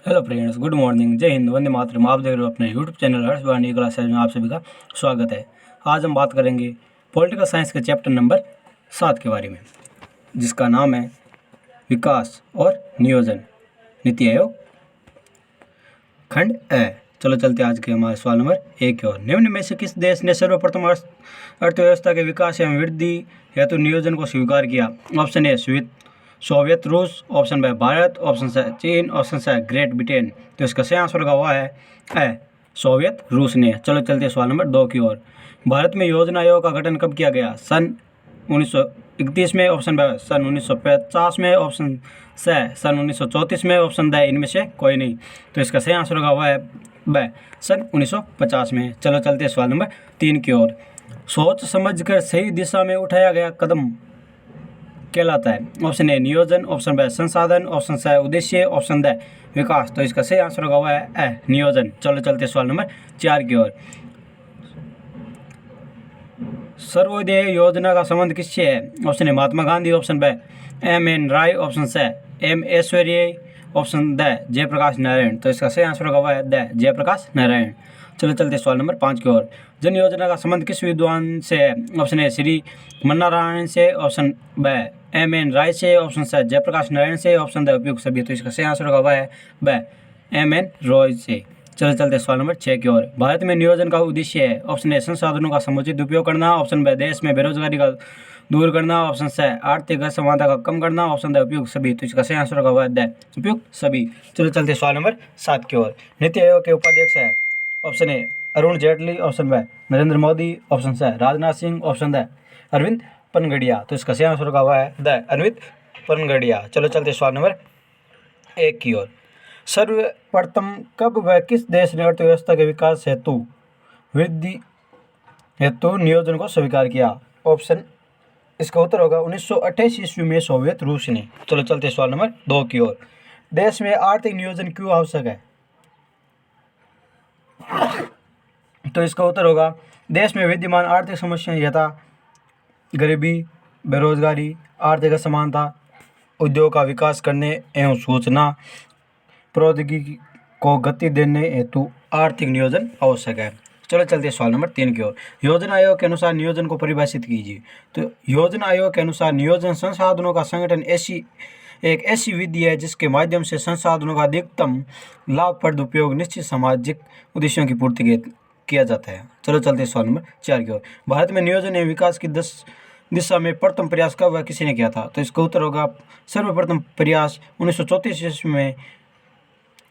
Hello friends, good morning, जय हिंद, वंदे मातरम। आप देख रहे हो अपने यूट्यूब चैनल हर्षवाणी क्लासेज में आप सभी का स्वागत है। आज हम बात करेंगे पॉलिटिकल साइंस के चैप्टर नंबर 7 के बारे में, जिसका नाम है विकास और नियोजन, नीति आयोग, खंड ए। चलो चलते आज के हमारे सवाल नंबर 1 की ओर। निम्न में से किस देश ने सर्वप्रथम अर्थव्यवस्था के विकास एवं वृद्धि हेतु नियोजन को स्वीकार किया? ऑप्शन ए सोवियत रूस, option B Bharat, option C चीन, ऑप्शन सी ग्रेट ब्रिटेन। तो इसका सही आंसर होगा हुआ है सोवियत रूस ने। चलो चलते सवाल नंबर 2 की ओर। भारत में योजना आयोग का गठन कब किया गया? सन 1931 में, ऑप्शन बी सन 1950 में, ऑप्शन सी सन 1934 में, ऑप्शन डी इनमें से कोई नहीं। तो इसका सही आंसर होगा हुआ है बी सन 1950 में। चलो चलते सवाल नंबर 3 की ओर। सोच समझकर सही दिशा में उठाया गया कदम कहलाता है? ऑप्शन ए नियोजन, ऑप्शन बी संसाधन, ऑप्शन सी उद्देश्य, ऑप्शन डी विकास। तो इसका सही आंसर होगा हुआ है नियोजन। चलो चलते सवाल नंबर 4 की ओर। सर्वोदय योजना का संबंध किससे है? Option A Mahatma Gandhi, option B M N. Roy, option C M Aishwarya, option D Jayaprakash Narayan. तो इसका सही आंसर होगा हुआ है डी जयप्रकाश नारायण। चलो चलते सवाल नंबर 5 की ओर। जन योजना का संबंध किस विद्वान से है? ऑप्शन ए श्री मन्नारायण से, ऑप्शन बी एम.एन. राय से, ऑप्शन सी जयप्रकाश नारायण से, ऑप्शन डी उपयुक्त सभी। तो इसका सही आंसर होगा हुआ है बी एम.एन. रॉय से। चलो चलते सवाल नंबर 6 की ओर। भारत में नियोजन का उद्देश्य है? ऑप्शन ए संसाधनों का समुचित उपयोग करना, ऑप्शन बी देश में बेरोजगारी का दूर करना, ऑप्शन सी आर्थिक असमानता का कम करना, ऑप्शन डी उपयुक्त सभी। तो इसका सही आंसर होगा हुआ है डी उपयुक्त सभी। चलो चलते सवाल नंबर 7 की ओर। नीति आयोग के उपाध्यक्ष है? Option A Arun Jaitley, option B Narendra Modi, option C Rajnath Singh, option D Arvind Panagariya. तो इसका सही आंसर होगा हुआ है डी अरविंद पनगड़िया। चलो चलते सवाल नंबर 1 की ओर। सर्वप्रथम कब व किस देश ने अर्थव्यवस्था के विकास हेतु वृद्धि हेतु नियोजन को स्वीकार किया? ऑप्शन इसका उत्तर होगा 1928 ईस्वी में सोवियत रूस ने। चलो चलते सवाल नंबर 2 की ओर। देश में आर्थिक नियोजन क्यों आवश्यक है? तो इसका उत्तर होगा देश में विद्यमान आर्थिक समस्याएं यथा गरीबी, बेरोजगारी, आर्थिक असमानता, उद्योग का विकास करने एवं सूचना प्रौद्योगिकी को गति देने हेतु आर्थिक नियोजन आवश्यक है। चलो चलते सवाल नंबर 3 की ओर। योजना आयोग के अनुसार नियोजन को परिभाषित कीजिए। तो योजना आयोग के अनुसार नियोजन संसाधनों का संगठन एक ऐसी विधि है जिसके माध्यम से संसाधनों का अधिकतम लाभप्रद उपयोग निश्चित सामाजिक उद्देश्यों की पूर्ति किया जाता है। चलो चलते सवाल नंबर 4 की ओर। भारत में नियोजन एवं विकास की दिशा में प्रथम प्रयास कब व किसी ने किया था? तो इसका उत्तर होगा सर्वप्रथम प्रयास 1934 ईस्वी में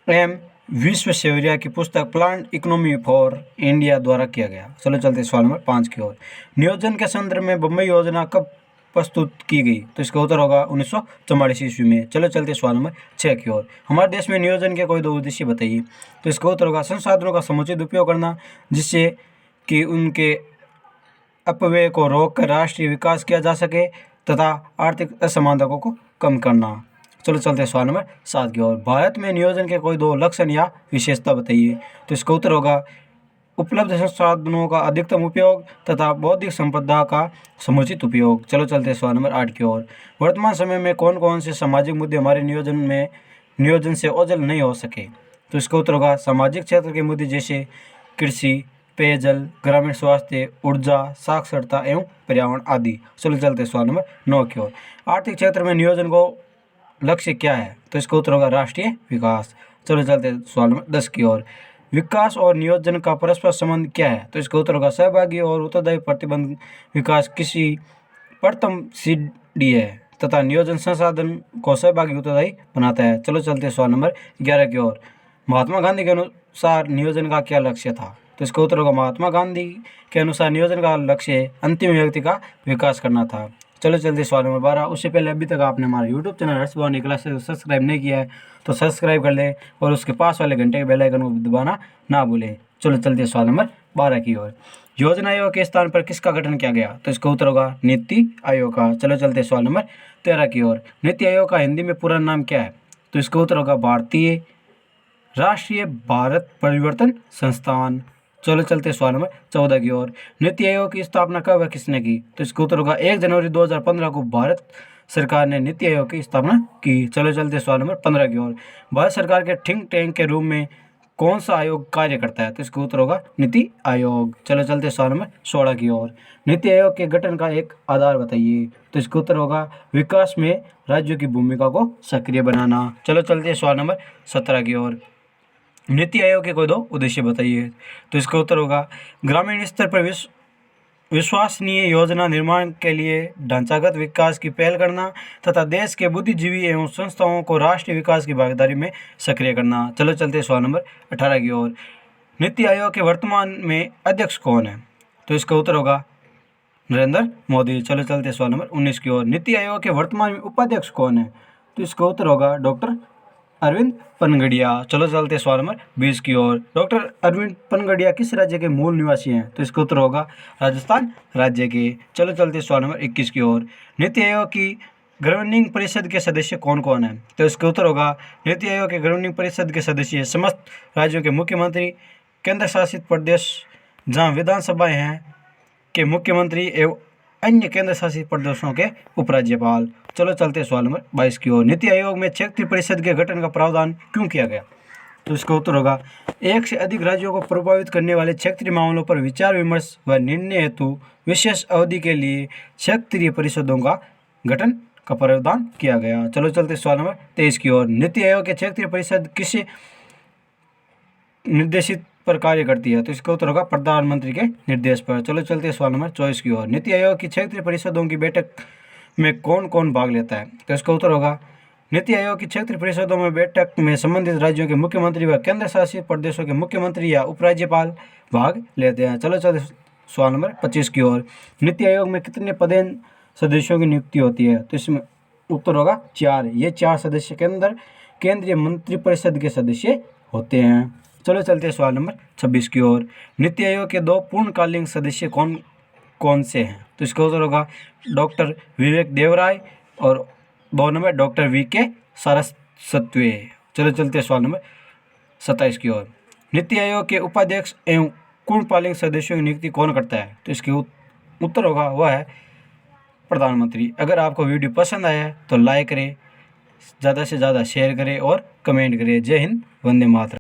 एम विश्वेश्वरैया की पुस्तक प्लान इकोनॉमी फॉर इंडिया द्वारा किया गया। चलो चलते सवाल नंबर 5 की ओर। नियोजन के संदर्भ में बम्बई योजना कब प्रस्तुत की गई? तो इसका उत्तर होगा 1944 ईस्वी में। चलो चलते सवाल नंबर 6 की ओर। हमारे देश में नियोजन के कोई दो उद्देश्य बताइए। तो इसका उत्तर होगा संसाधनों का समुचित उपयोग करना, जिससे कि उनके अपव्यय को रोककर राष्ट्रीय विकास किया जा सके, तथा आर्थिक असमानता को कम करना। चलो चलते हैं सवाल नंबर 7 की ओर। भारत में नियोजन के कोई दो लक्षण या विशेषता बताइए। तो इसका उत्तर होगा उपलब्ध संसाधनों का अधिकतम उपयोग तथा बौद्धिक संपदा का समुचित उपयोग। चलो चलते हैं सवाल नंबर 8 की ओर। वर्तमान समय में कौन कौन से सामाजिक मुद्दे हमारे नियोजन से ओझल नहीं हो सके? तो इसका उत्तर होगा सामाजिक क्षेत्र के मुद्दे जैसे कृषि, पेयजल, ग्रामीण स्वास्थ्य, ऊर्जा, साक्षरता एवं पर्यावरण आदि। चलो चलते हैं सवाल नंबर 9 की ओर। आर्थिक क्षेत्र में नियोजन को लक्ष्य क्या है? तो इसका उत्तर होगा राष्ट्रीय विकास। चलो चलते हैं सवाल नंबर 10 की ओर। विकास और नियोजन का परस्पर संबंध क्या है? तो इसका उत्तर होगा सहभागी और उत्तरदायी प्रतिबंध विकास किसी प्रथम सीढ़ी है तथा नियोजन संसाधन को सहभागी उत्तरदायी बनाता है। चलो चलते हैं सवाल नंबर 11 की ओर। महात्मा गांधी के अनुसार नियोजन का क्या लक्ष्य था? तो इसका उत्तर होगा महात्मा गांधी के अनुसार नियोजन का लक्ष्य अंतिम व्यक्ति का विकास करना था। चलो चलते सवाल नंबर 12। उससे पहले अभी तक आपने हमारा यूट्यूब चैनल हर्षवाणी क्लासेज को सब्सक्राइब नहीं किया है तो सब्सक्राइब कर लें और उसके पास वाले घंटे के बेल आइकन को दबाना ना भूलें। चलो चलते सवाल नंबर 12 की ओर। योजना आयोग के स्थान पर किसका गठन किया गया? तो इसका उत्तर होगा नीति आयोग का। चलो चलते सवाल नंबर 13 की ओर। नीति आयोग का हिंदी में पूरा नाम क्या है? तो इसका उत्तर होगा भारतीय राष्ट्रीय भारत परिवर्तन संस्थान। चलो चलते सवाल नंबर 14 की ओर। नीति आयोग की स्थापना कब व किसने की? तो इसका उत्तर होगा 1 जनवरी 2015 को भारत सरकार ने नीति आयोग की स्थापना की। चलो चलते सवाल नंबर 15 की ओर। भारत सरकार के थिंक टैंक के रूप में कौन सा आयोग कार्य करता है? तो इसका उत्तर होगा नीति आयोग। चलो चलते सवाल नंबर 16 की ओर। नीति आयोग के गठन का एक आधार बताइए। तो इसका उत्तर होगा विकास में राज्यों की भूमिका को सक्रिय बनाना। चलो चलते सवाल नंबर 17 की ओर। नीति आयोग के कोई दो उद्देश्य बताइए। तो इसका उत्तर होगा ग्रामीण स्तर पर विश्वसनीय योजना निर्माण के लिए ढांचागत विकास की पहल करना तथा देश के बुद्धिजीवी एवं संस्थाओं को राष्ट्रीय विकास की भागीदारी में सक्रिय करना। चलो चलते सवाल नंबर 18 की ओर। नीति आयोग के वर्तमान में अध्यक्ष कौन है? तो इसका उत्तर होगा नरेंद्र मोदी। चलो चलते सवाल नंबर 19 की ओर। नीति आयोग के वर्तमान में उपाध्यक्ष कौन है? तो इसका उत्तर होगा डॉक्टर अरविंद पनगड़िया। चलो चलते सवाल नंबर 20 की ओर। डॉक्टर अरविंद पनगड़िया किस राज्य के मूल निवासी हैं? तो इसका उत्तर होगा राजस्थान राज्य के। चलो चलते सवाल नंबर 21 की ओर। नीति आयोग की गवर्निंग परिषद के सदस्य कौन कौन है? तो इसका उत्तर होगा नीति आयोग के गवर्निंग परिषद के सदस्य समस्त राज्यों के मुख्यमंत्री, केंद्र शासित प्रदेश जहाँ विधानसभाएं हैं के मुख्यमंत्री एवं अन्य केंद्र शासित प्रदेशों के उपराज्यपाल। चलो चलते सवाल नंबर 22 की ओर। नीति आयोग में क्षेत्रीय परिषद के गठन का प्रावधान क्यों किया गया? तो इसका उत्तर होगा एक से अधिक राज्यों को प्रभावित करने वाले क्षेत्रीय मामलों पर विचार विमर्श व निर्णय हेतु विशेष अवधि के लिए क्षेत्रीय परिषदों का गठन का प्रावधान किया गया। चलो चलते सवाल नंबर 23 की ओर। नीति आयोग के क्षेत्रीय परिषद किसे निर्देशित पर कार्य करती है? तो इसका उत्तर होगा प्रधानमंत्री के निर्देश पर। चलो चलते सवाल नंबर 24 की ओर। नीति आयोग की क्षेत्रीय परिषदों की बैठक में कौन कौन भाग लेता है? तो इसका उत्तर होगा नीति आयोग की क्षेत्रीय परिषदों में बैठक में संबंधित राज्यों के मुख्यमंत्री व केंद्र शासित प्रदेशों के मुख्यमंत्री या उपराज्यपाल भाग लेते हैं। चलो चलते सवाल नंबर 25 की ओर। नीति आयोग में कितने पदेन सदस्यों की नियुक्ति होती है? तो इसमें उत्तर होगा 4। ये 4 सदस्य के अंदर केंद्रीय मंत्रिपरिषद के सदस्य होते हैं। चलो चलते हैं सवाल नंबर 26 की ओर। नीति आयोग के 2 पूर्णकालीन सदस्य कौन कौन से हैं? तो इसका उत्तर होगा डॉक्टर विवेक देवराय और 2 नंबर डॉक्टर वी.के. सारस्वत। चलो चलते हैं सवाल नंबर 27 की ओर। नीति आयोग के उपाध्यक्ष एवं पूर्णकालीन सदस्यों की नियुक्ति कौन करता है? तो इसके उत्तर होगा वह है प्रधानमंत्री। अगर आपको वीडियो पसंद आया है तो लाइक करें, ज़्यादा से ज़्यादा शेयर करें और कमेंट करें। जय हिंद, वंदे मातरम।